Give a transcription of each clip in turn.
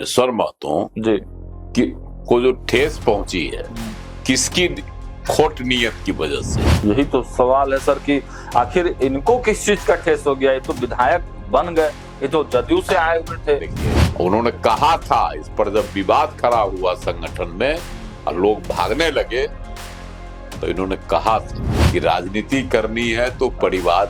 रामेश्वर महतो जी की को जो ठेस पहुंची है, किसकी खोट नियत की वजह से? यही तो सवाल है सर कि आखिर इनको किस चीज का ठेस हो गया। ये तो विधायक बन गए, ये तो जदयू से आए हुए थे। देखिए, उन्होंने कहा था, इस पर जब विवाद खड़ा हुआ संगठन में और लोग भागने लगे तो इन्होंने कहा था कि राजनीति करनी है तो परिवार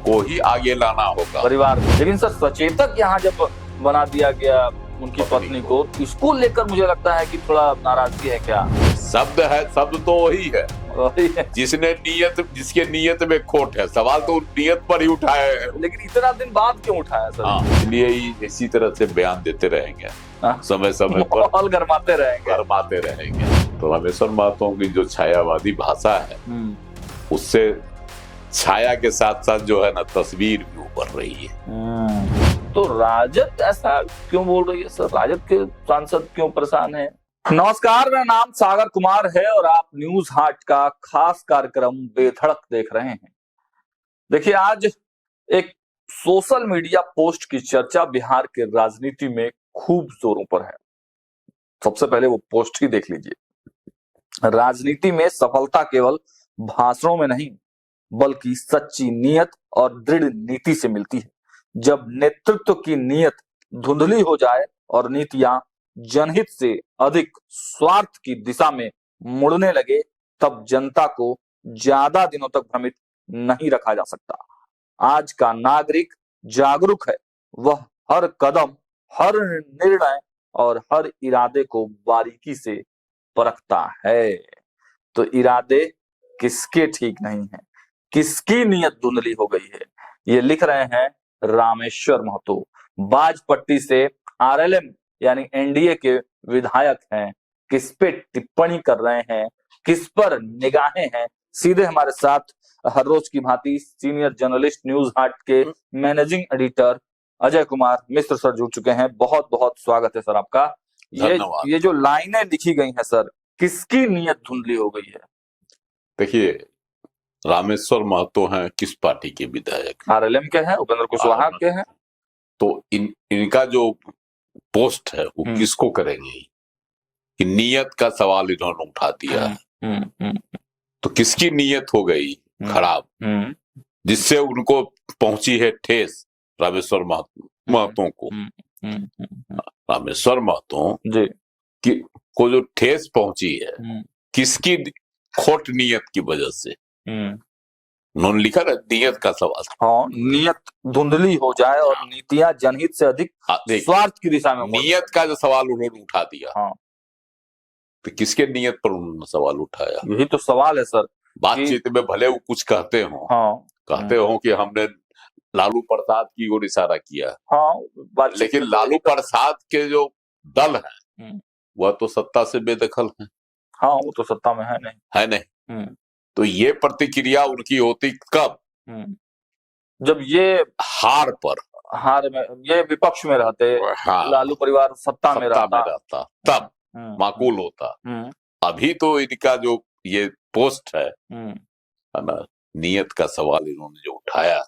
को ही आगे लाना होगा। परिवार, लेकिन सर सचेतक यहाँ जब बना दिया गया उनकी पत्नी को, इसको लेकर मुझे लगता है कि थोड़ा नाराजगी है। क्या शब्द है? शब्द तो वही है जिसके नियत में खोट है। सवाल तो नियत पर ही उठाए हैं। लेकिन इतना दिन बाद क्यों उठाया सर? हाँ, इसलिए ही इसी तरह से बयान देते रहेंगे, समय समय पर माहौल गरमाते रहेंगे। तो रामेश्वर महतो की जो छायावादी भाषा है, उससे छाया के साथ साथ जो है ना, तस्वीर भी उभर रही है। तो राजद ऐसा क्यों बोल रही है सर? राजद के सांसद क्यों परेशान है? नमस्कार, मेरा नाम सागर कुमार है और आप न्यूज हाट का खास कार्यक्रम बेधड़क देख रहे हैं। देखिए, आज एक सोशल मीडिया पोस्ट की चर्चा बिहार के राजनीति में खूब जोरों पर है। सबसे पहले वो पोस्ट ही देख लीजिए। राजनीति में सफलता केवल भाषणों में नहीं, बल्कि सच्ची नियत और दृढ़ नीति से मिलती है। जब नेतृत्व की नियत धुंधली हो जाए और नीतियां जनहित से अधिक स्वार्थ की दिशा में मुड़ने लगे, तब जनता को ज्यादा दिनों तक भ्रमित नहीं रखा जा सकता। आज का नागरिक जागरूक है। वह हर कदम, हर निर्णय और हर इरादे को बारीकी से परखता है। तो इरादे किसके ठीक नहीं है, किसकी नियत धुंधली हो गई है, ये लिख रहे हैं रामेश्वर महतो। बाजपट्टी से आरएलएम यानी एनडीए के विधायक हैं। किस पे टिप्पणी कर रहे हैं, किस पर निगाहें हैं? सीधे हमारे साथ हर रोज की भांति सीनियर जर्नलिस्ट न्यूज हाट के managing editor Ajay Kumar Mishra sir जुड़ चुके हैं। बहुत बहुत स्वागत है सर आपका। ये जो लाइनें लिखी गई हैं सर, किसकी नियत धुंधली हो गई है? देखिए, रामेश्वर महतो हैं किस पार्टी के विधायक? आरएलएम के हैं, उपेंद्र कुशवाहा के हैं। तो इनका जो पोस्ट है वो किसको करेंगे? कि नियत का सवाल इन्होंने उठा दिया। तो किसकी नियत हो गई खराब, जिससे उनको पहुंची है ठेस? रामेश्वर महतो को, रामेश्वर महतो की को जो ठेस पहुंची है, किसकी खोट नियत की वजह से? उन्होंने लिखा ना, नियत का सवाल। हाँ, नियत धुंधली हो जाए और नीतियां जनहित से अधिक स्वार्थ की दिशा में। नियत का जो सवाल उन्होंने उठा दिया। हाँ, तो किसके नियत पर उन्होंने सवाल उठाया? यही तो सवाल है सर। बातचीत में भले वो कुछ कहते हो, कहते हो कि हमने लालू प्रसाद की ओर इशारा किया, लेकिन लालू प्रसाद के जो दल है वह तो सत्ता से बेदखल है। हाँ, वो तो सत्ता में है नहीं। तो ये प्रतिक्रिया उनकी होती कब? जब ये हार में, ये विपक्ष में रहते, लालू परिवार सत्ता में रहता, तब माकूल होता। अभी तो इनका जो ये पोस्ट है ना, नियत का सवाल इन्होंने जो उठाया,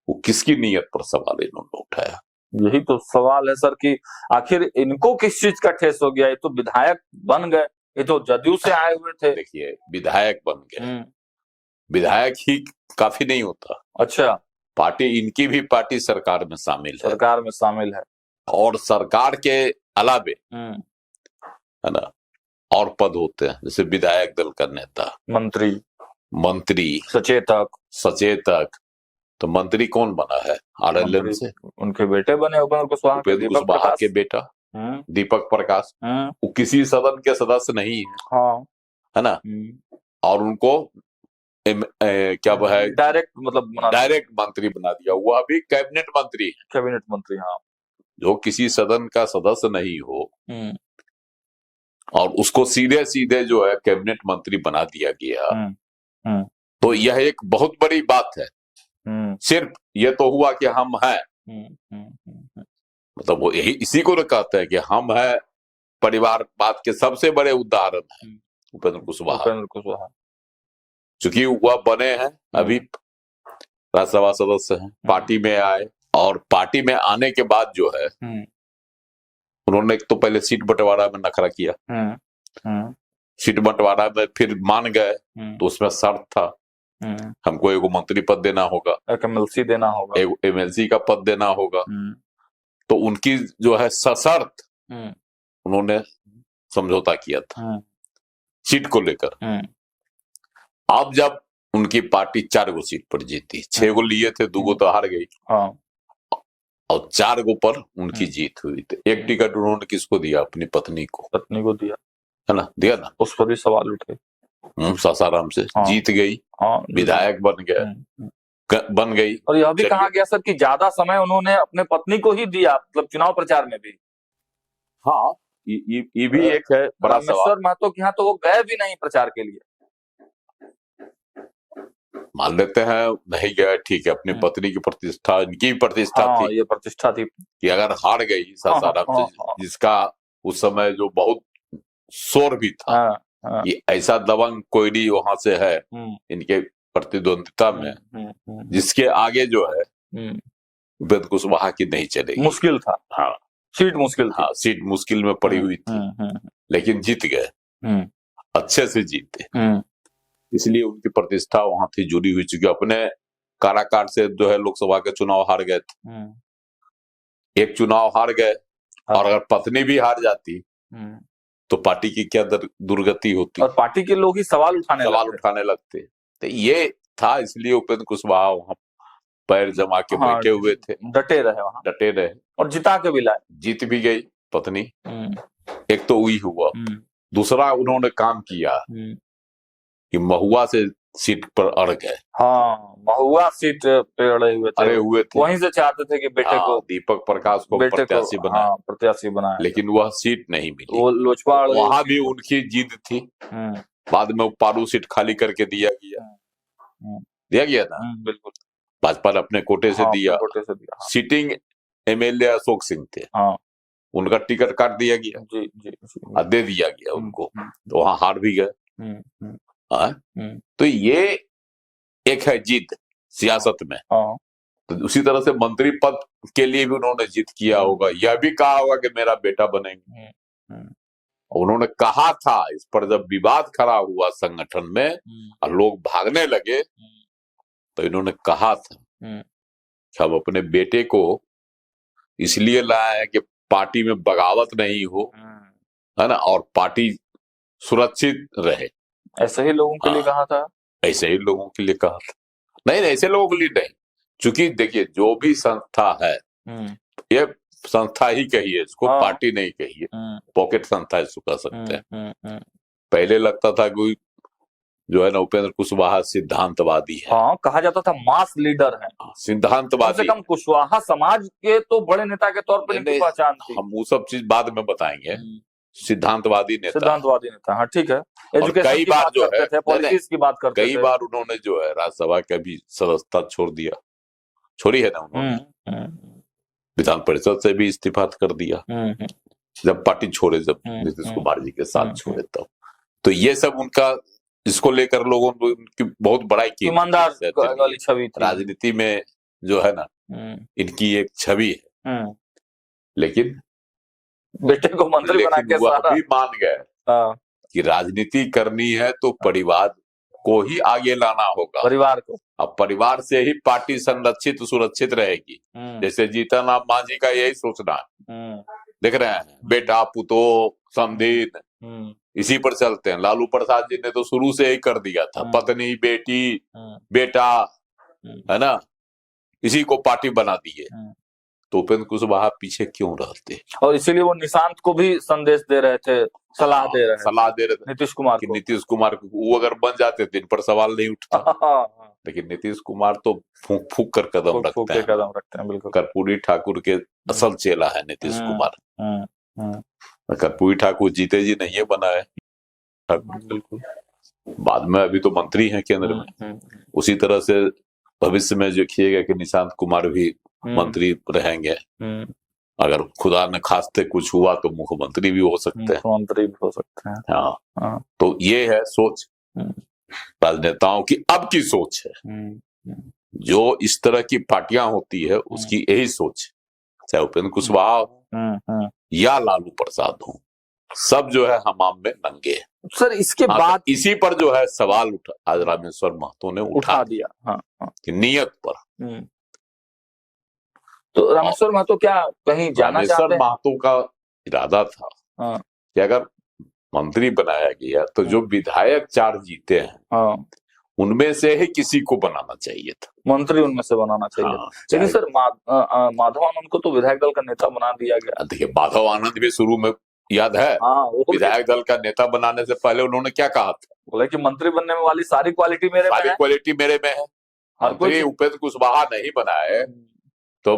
वो किसकी नियत पर सवाल इन्होंने उठाया? यही तो सवाल है सर कि आखिर इनको किस चीज का ठेस हो गया। ये तो विधायक बन गए, ये तो जदयू से आए हुए थे। देखिए, विधायक बन गए, विधायक ही काफी नहीं होता। अच्छा, पार्टी, इनकी भी पार्टी सरकार में शामिल है, और सरकार के अलावे है ना और पद होते हैं, जैसे विधायक दल का नेता, मंत्री, सचेतक। तो मंत्री कौन बना है? आरएलएम से उनके बेटे बने, उपेंद्र कुशवाहा के बेटा दीपक प्रकाश। वो किसी सदन के सदस्य नहीं है, है ना। और उनको क्या वो है, डायरेक्ट मंत्री बना दिया। वह भी कैबिनेट मंत्री। हाँ, जो किसी सदन का सदस्य नहीं हो और उसको सीधे सीधे जो है कैबिनेट मंत्री बना दिया गया। तो यह एक बहुत बड़ी बात है। सिर्फ ये तो हुआ कि हम हैं, मतलब वो यही इसी को कहते हैं कि हम हैं। परिवारवाद के सबसे बड़े उदाहरण है उपेंद्र कुशवाहा। चूंकि वह बने हैं, अभी राज्यसभा सदस्य हैं, पार्टी में आए, और पार्टी में आने के बाद जो है उन्होंने एक तो पहले सीट बंटवारा में नखरा किया, सीट बंटवारा में फिर मान गए, तो उसमें शर्त था हमको एगो मंत्री पद देना होगा, एक एमएलसी देना होगा, एक एमएलसी का पद देना होगा। तो उनकी जो है सशर्त उन्होंने समझौता किया था सीट को लेकर। अब जब उनकी पार्टी 4 गो सीट पर जीती, 6 गो लिए थे, 2 गो तो हार गई, और 4 गो पर उनकी जीत हुई। तो एक टिकट उन्होंने किसको दिया? अपनी पत्नी को दिया, है ना, दिया ना। उस पर भी सवाल उठे। सासाराम से जीत गई, विधायक बन गई। और यह भी कहा गया सर कि ज्यादा समय उन्होंने अपने पत्नी को ही दिया, मतलब चुनाव प्रचार में भी। हाँ, ये भी एक है बड़ा सवाल। महतो के यहाँ तो वो गए भी नहीं प्रचार के लिए। मान लेते हैं नहीं गए, ठीक है, अपनी पत्नी की प्रतिष्ठा, इनकी प्रतिष्ठा थी, ये प्रतिष्ठा थी कि अगर हार गई सासाराम से, जिसका उस समय जो बहुत शोर भी था कि ऐसा दबंग कोई नहीं वहां से है इनके प्रतिद्वंदिता में, जिसके आगे जो है उपेंद्र कुशवाहा की नहीं चलेगी। मुश्किल था। हाँ, सीट मुश्किल थी। हाँ, सीट मुश्किल में पड़ी हुई थी, लेकिन जीत गए, अच्छे से जीते। इसलिए उनकी प्रतिष्ठा वहां थी जुड़ी हुई, चूंकि अपने काराकाट से जो है लोकसभा के चुनाव हार गए थे। एक चुनाव हार गए, और अगर पत्नी भी हार जाती तो पार्टी की क्या दुर्गति होती, और पार्टी के लोग ही सवाल उठाने लगते। तो ये था, इसलिए उपेंद्र कुशवाहा वहां पैर जमा के बैठे हुए थे, डटे रहे, और जिता के भी लाए। जीत भी गई पत्नी। एक तो वही हुआ। दूसरा उन्होंने काम किया कि महुआ से सीट पर अड़ गए। हाँ, महुआ सीट पे अड़े हुए थे। वहीं से चाहते थे कि बेटे को, दीपक प्रकाश को प्रत्याशी बनाया, लेकिन वह सीट नहीं मिली। वो लोजपा, वहां भी उनकी जीत थी। बाद में पारू सीट खाली करके दिया गया ना, बिल्कुल, भाजपा ने अपने कोटे से दिया। सिटिंग एमएलए अशोक सिंह थे, उनका टिकट काट दिया गया, दे दिया गया उनको, तो वहां हार भी गए। तो ये एक है जीत सियासत में। तो उसी तरह से मंत्री पद के लिए भी उन्होंने जीत किया होगा, यह भी कहा होगा कि मेरा बेटा बनेंगे। उन्होंने कहा था, इस पर जब विवाद खड़ा हुआ संगठन में और लोग भागने लगे, तो इन्होंने कहा था कि हम अपने बेटे को इसलिए लाए हैं कि पार्टी में बगावत नहीं हो, है ना, और पार्टी सुरक्षित रहे। ऐसे ही लोगों के लिए कहा था, ऐसे ही लोगों के लिए कहा था। नहीं, ऐसे लोगों के लिए नहीं, चूंकि देखिए जो भी संस्था है, ये संस्था ही कहिए इसको, पार्टी नहीं कहिए, पॉकेट संस्था इसको कह सकते हैं। पहले लगता था कोई जो है ना, उपेंद्र कुशवाहा सिद्धांतवादी है। कहा जाता था मास लीडर है, सिद्धांतवादी। कम से कम कुशवाहा समाज के तो बड़े नेता के तौर पर इनकी पहचान थी। हम वो सब चीज बाद में बताएंगे। सिद्धांतवादी नेता, हाँ ठीक है। कई बार जो है पॉलिटिक्स की बात करते कई बार उन्होंने जो है राज्यसभा का भी सदस्यता छोड़ी है ना उन्होंने, विधान परिषद से भी इस्तीफा कर दिया जब पार्टी छोड़े, जब नीतीश कुमार जी के साथ छोड़े तब। तो ये सब उनका, इसको लेकर लोगों को उनकी बहुत बड़ाई की, ईमानदार वाली छवि थी। राजनीति में जो है ना, इनकी एक छवि है। लेकिन बेटे को मंत्री बना के वह भी मान गए कि राजनीति करनी है तो परिवार को ही आगे लाना होगा, परिवार को। अब परिवार से ही पार्टी संरक्षित सुरक्षित रहेगी। जैसे जीतन राम मांझी का यही सोचना है, देख रहे हैं, बेटा पुतो समधीन इसी पर चलते हैं। लालू प्रसाद जी ने तो शुरू से ही कर दिया था, पत्नी बेटी बेटा, है ना, इसी को पार्टी बना दिए। तो उपेंद्र कुशवाहा पीछे क्यों रहते? और इसीलिए वो निशांत को भी संदेश दे रहे थे, सलाह दे रहे थे नीतीश कुमार को। वो अगर बन जाते तो इन पर सवाल नहीं उठता। लेकिन नीतीश कुमार तो फूंक फूंक कर कदम रखते हैं। बिल्कुल, कर्पूरी ठाकुर के असल चेला है नीतीश कुमार। कर्पूरी ठाकुर जीते जी नहीं बनाए, बिल्कुल, बाद में अभी तो मंत्री हैं केंद्र में। उसी तरह से भविष्य में जो देखिएगा कि निशांत कुमार भी मंत्री रहेंगे। अगर खुदा न खास्ते कुछ हुआ तो मुख्यमंत्री भी हो सकते हैं। हाँ, तो ये है सोच राजनेताओं की, अब की सोच है। जो इस तरह की पार्टियां होती है उसकी यही सोच, चाहे उपेंद्र कुशवाहा हो या लालू प्रसाद हो, सब जो है हमाम में नंगे हैं। सर इसके बाद इसी पर जो है सवाल आज रामेश्वर महतो ने उठा दिया। कि नियत पर। तो रामेश्वर महतो क्या कहीं जाना चाहते हैं? रामेश्वर महतो का इरादा था कि अगर मंत्री बनाया गया तो जो विधायक 4 जीते हैं उनमें से ही किसी को बनाना चाहिए था, मंत्री उनमें से बनाना चाहिए। लेकिन सर माधव आनंद को तो विधायक दल का नेता बना दिया गया। देखिए माधव आनंद भी शुरू में याद है, विधायक दल का नेता बनाने से पहले उन्होंने क्या कहा था? बोला कि मंत्री बनने में वाली सारी क्वालिटी मेरे में है। मंत्री उपेंद्र कुशवाहा नहीं बनाए तो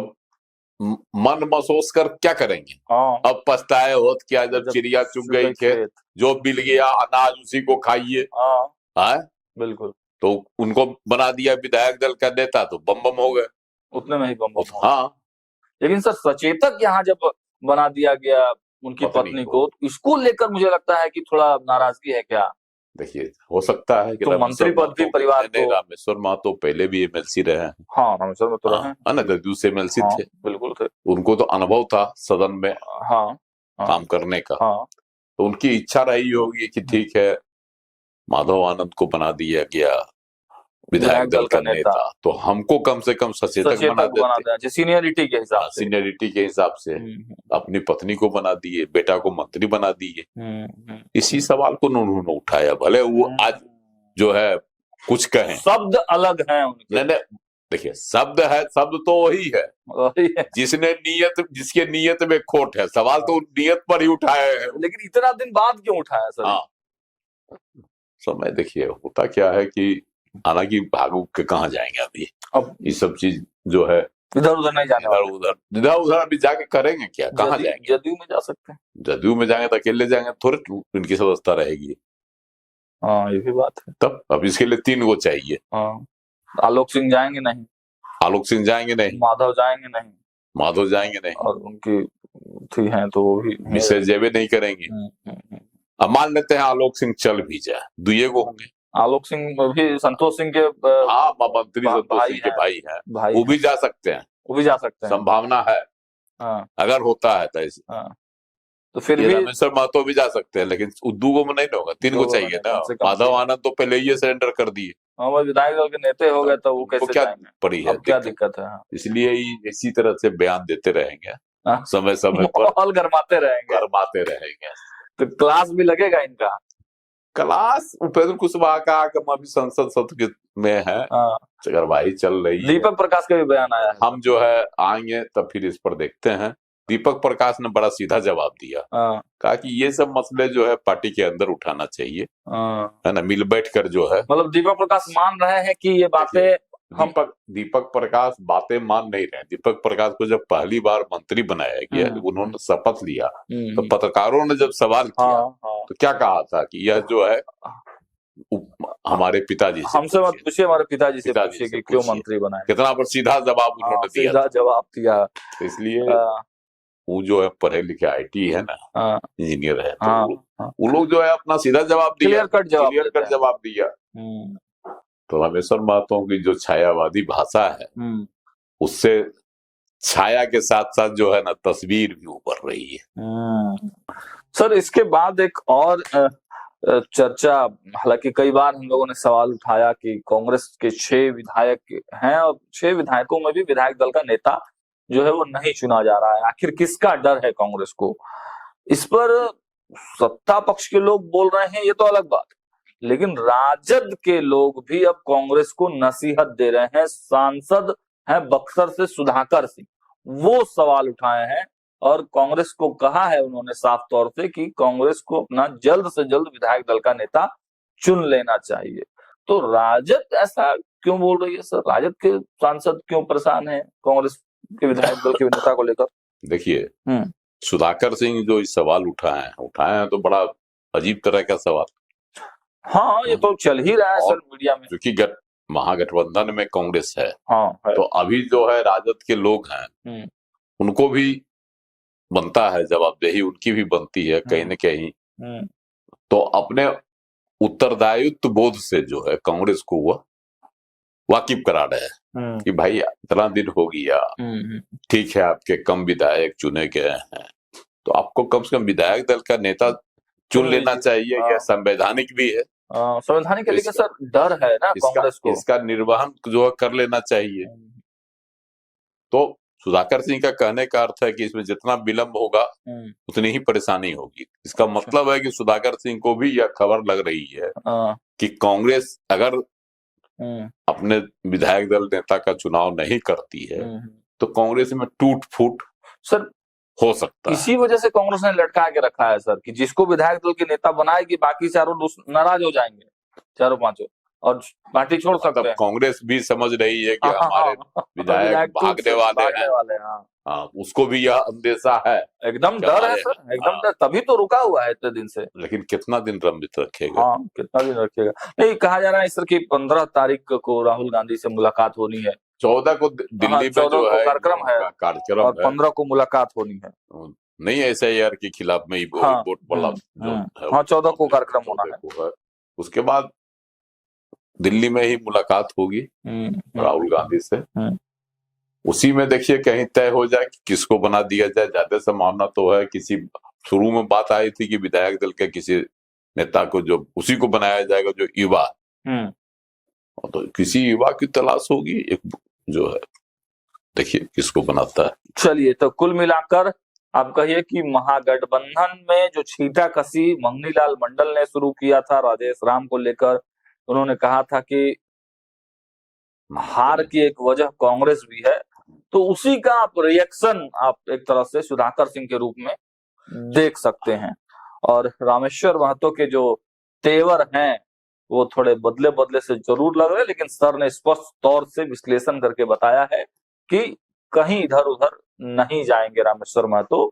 मन महसूस कर क्या करेंगे? अब पछताए होत क्या जब चिड़िया चुग गई खेत, जो मिल गया अनाज उसी को खाइए। बिल्कुल। तो उनको बना दिया विधायक दल का नेता तो बम बम हो गए, उतने में ही बम बम। हाँ, लेकिन सर सचेतक यहाँ जब बना दिया गया उनकी पत्नी को, इसको लेकर मुझे लगता है कि थोड़ा नाराजगी है क्या? देखिए हो सकता है कि तो मंत्री पद भी परिवार को। रामेश्वर महतो पहले भी एमएलसी रहे हैं। हाँ, रामेश्वर महतो रहे हैं ना, जदयू से एमएलसी थे। बिल्कुल थे। उनको तो अनुभव था सदन में काम करने का। तो उनकी इच्छा रही होगी कि ठीक है माधव आनंद को बना दिया गया विधायक दल का नेता, तो हमको कम से कम सचेतक बना देते, सीनियरिटी के हिसाब से। सीनियरिटी के हिसाब से अपनी पत्नी को बना दिए, बेटा को मंत्री बना दिए। इसी सवाल को उन्होंने उठाया, भले वो आज जो है कुछ कहें, शब्द अलग हैं उनके। नहीं देखिए शब्द है, शब्द तो वही है जिसने जिसके नियत में खोट है। सवाल तो नियत पर ही उठाया है। लेकिन इतना दिन बाद क्यों उठाया सर? समय देखिए होता क्या है कि हालांकि भागू के कहाँ जाएंगे अभी, अब ये सब चीज जो है इधर उधर नहीं जाने, इधर उधर अभी जाके करेंगे क्या? कहाँ जाएंगे? जदयू में जा सकते हैं। जदयू में जाएंगे तो अकेले जाएंगे, थोड़े इनकी व्यवस्था रहेगी। ये भी बात है। तब अब इसके लिए 3 को चाहिए। आलोक सिंह जाएंगे नहीं, आलोक सिंह जाएंगे नहीं, माधव जाएंगे नहीं, माधव जाएंगे नहीं, और उनकी थी हैं तो वो भी मिसेज जेबे नहीं करेंगी। अब मान लेते हैं आलोक सिंह चल भी जाए, 2 को होंगे। आलोक सिंह भी संतोष सिंह के मंत्री संतोष सिंह के भाई हैं, वो भी जा सकते हैं, वो भी जा सकते हैं, संभावना है। अगर होता है तो फिर भी रामेश्वर महतो भी जा सकते हैं, लेकिन 2 में नहीं होगा, 3 को चाहिए ना। माधव आनंद तो पहले ही सरेंडर कर दिए, विधायक दल के नेता हो गए तो वो कैसे क्या पड़ी है? क्या दिक्कत है? इसलिए इसी तरह से बयान देते रहेंगे, समय समय पर गरमाते रहेंगे। तो क्लास भी लगेगा इनका। क्लास उपेंद्र कुशवाहा का अभी संसद सत्र में है, कार्यवाही चल रही है। दीपक प्रकाश का भी बयान आया है। हम जो है आएंगे तब फिर इस पर देखते हैं। दीपक प्रकाश ने बड़ा सीधा जवाब दिया, कहा कि ये सब मसले जो है पार्टी के अंदर उठाना चाहिए, है ना, मिल बैठ कर जो है। मतलब दीपक प्रकाश मान रहे हैं कि ये बातें दीपक प्रकाश बातें मान नहीं रहे। दीपक प्रकाश को जब पहली बार मंत्री बनाया गया, उन्होंने शपथ लिया, तो पत्रकारों ने जब सवाल किया तो क्या कहा था कि यह जो है हमारे पिताजी से, हमसे मत पूछिए, हमारे पिताजी से पूछिए कि क्यों मंत्री बनाए। कितना पर सीधा जवाब उन्होंने दिया, सीधा जवाब दिया। इसलिए वो जो है पढ़े लिखे आईटी है ना, इंजीनियर है, तो वो लोग जो है अपना सीधा जवाब दिया, क्लियर कट जवाब दिया। तो रामेश्वर महतो की जो छायावादी भाषा है, उससे छाया के साथ साथ जो है ना तस्वीर भी उभर रही है। सर इसके बाद एक और चर्चा, हालांकि कई बार हम लोगों ने सवाल उठाया कि कांग्रेस के 6 विधायक हैं और 6 विधायकों में भी विधायक दल का नेता जो है वो नहीं चुना जा रहा है। आखिर किसका डर है कांग्रेस को? इस पर सत्ता पक्ष के लोग बोल रहे हैं, ये तो अलग बात, लेकिन राजद के लोग भी अब कांग्रेस को नसीहत दे रहे हैं। सांसद हैं बक्सर से सुधाकर सिंह, वो सवाल उठाए हैं और कांग्रेस को कहा है उन्होंने साफ तौर से कि कांग्रेस को अपना जल्द से जल्द विधायक दल का नेता चुन लेना चाहिए। तो राजद ऐसा क्यों बोल रही है सर? राजद के सांसद क्यों परेशान है कांग्रेस के विधायक दल के नेता को लेकर? देखिए सुधाकर सिंह जो इस सवाल उठाए हैं तो बड़ा अजीब तरह का सवाल। ये तो चल ही रहा है सर मीडिया में, क्योंकि महागठबंधन में कांग्रेस है। तो अभी जो है राजद के लोग हैं, उनको भी बनता है जवाबदेही, उनकी भी बनती है कहीं न कहीं। तो अपने उत्तरदायित्व बोध से जो है कांग्रेस को वह वाकिफ करा रहे हैं कि भाई इतना दिन हो गया, ठीक है आपके कम विधायक चुने गए हैं, तो आपको कम से कम विधायक दल का नेता चुन लेना चाहिए। यह संवैधानिक भी है, संवैधानिक है, लेकिन सर डर है ना कांग्रेस को, इसका निर्वहन जो है कर लेना चाहिए। तो सुधाकर सिंह का कहने का अर्थ है कि इसमें जितना विलंब होगा उतनी ही परेशानी होगी। इसका मतलब है कि सुधाकर सिंह को भी यह खबर लग रही है कि कांग्रेस अगर अपने विधायक दल नेता का चुनाव नहीं करती है तो कांग्रेस में टूट फूट सर हो सकता है। इसी वजह से कांग्रेस ने लटका के रखा है सर, कि जिसको विधायक दल के नेता बनाएगी बाकी चारों नाराज हो जाएंगे, चारों पांचों, और पार्टी छोड़ सकते हैं। कांग्रेस भी समझ रही है कि हमारे विधायक भागने वाले हैं। हाँ, उसको भी यह अंदेशा है, एकदम डर है सर, एकदम डर, तभी तो रुका हुआ है इतने दिन से। लेकिन कितना दिन लंबित रखेगा? हाँ, कितना दिन रखेगा? नहीं, कहा जा रहा है सर की 15 तारीख को राहुल गांधी से मुलाकात होनी है, 14 को दिल्ली में जो है कार्यक्रम है, और 15 को मुलाकात होनी है। नहीं, SIR के खिलाफ में ही वोट वाला जो है, 14 को कार्यक्रम होना है। उसके बाद दिल्ली में ही मुलाकात होगी राहुल गांधी से। उसी में देखिए कहीं तय हो जाए कि किसको बना दिया जाए। ज्यादा संभावना तो है किसी, शुरू में बात आई थी कि विधायक दल के किसी नेता को जो उसी को बनाया जाएगा जो युवा, तो किसी युवा की तलाश होगी एक जो है, देखिए किसको बनाता है। चलिए, तो कुल मिलाकर आप कहिए कि महागठबंधन में जो छींटाकशी मंगनीलाल मंडल ने शुरू किया था राजेश राम को लेकर, उन्होंने कहा था कि हार की एक वजह कांग्रेस भी है, तो उसी का आप रिएक्शन आप एक तरह से सुधाकर सिंह के रूप में देख सकते हैं। और रामेश्वर महतो के जो तेवर हैं वो थोड़े बदले बदले से जरूर लग रहे हैं, लेकिन सर ने स्पष्ट तौर से विश्लेषण करके बताया है कि कहीं इधर उधर नहीं जाएंगे रामेश्वर महतो।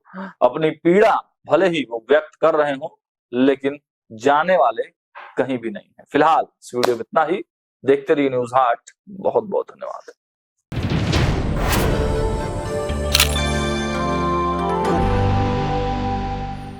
अपनी पीड़ा भले ही वो व्यक्त कर रहे हो, लेकिन जाने वाले कहीं भी नहीं है। फिलहाल इस वीडियो में इतना ही। देखते रहिए न्यूज़ 8। बहुत बहुत धन्यवाद।